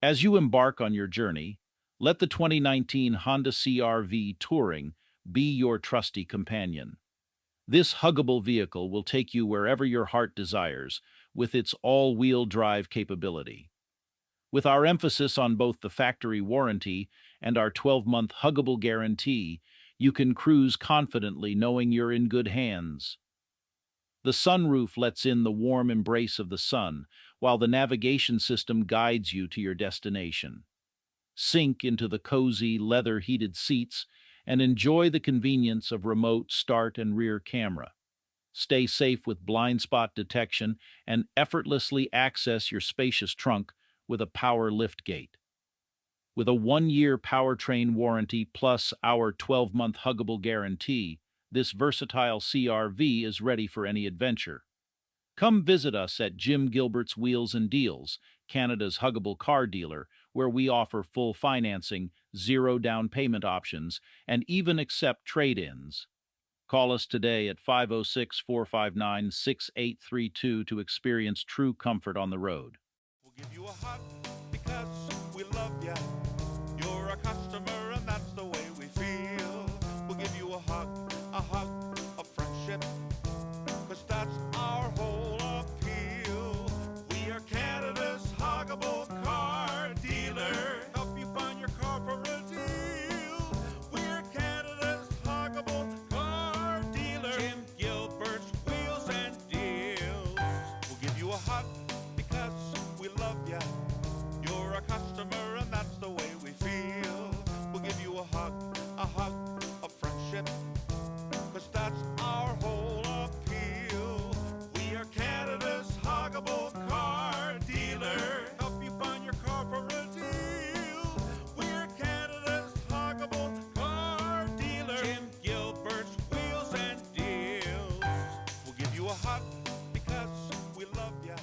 As you embark on your journey, let the 2019 Honda CR-V Touring be your trusty companion. This huggable vehicle will take you wherever your heart desires with its all-wheel drive capability. With our emphasis on both the factory warranty and our 12-month huggable guarantee, you can cruise confidently knowing you're in good hands. The sunroof lets in the warm embrace of the sun, while the navigation system guides you to your destination. Sink into the cozy, leather-heated seats and enjoy the convenience of remote start and rear camera. Stay safe with blind spot detection and effortlessly access your spacious trunk with a power liftgate. With a 1-year powertrain warranty plus our 12-month huggable guarantee, this versatile CR-V is ready for any adventure. Come visit us at Jim Gilbert's Wheels and Deals, Canada's Huggable Car Dealer, where we offer full financing, zero down payment options, and even accept trade-ins. Call us today at 506-459-6832 to experience true comfort on the road. We'll give you a hug because we love ya. You're a customer and that's the way we feel. We'll give you a hug of friendship, cause that's our whole appeal. We are Canada's Huggable Car Dealer. Help you find your car for a deal. We're Canada's Huggable Car Dealer. Jim Gilbert's Wheels and Deals. We'll give you a hug because we love ya. You're a customer and that's the way we feel. We'll give you a hug of friendship, cause that's our whole appeal. We are Canada's Huggable Car Dealer. Help you find your car for a deal. We're Canada's Huggable Car Dealer. Jim Gilbert's Wheels and Deals. We'll give you a hug because we love ya.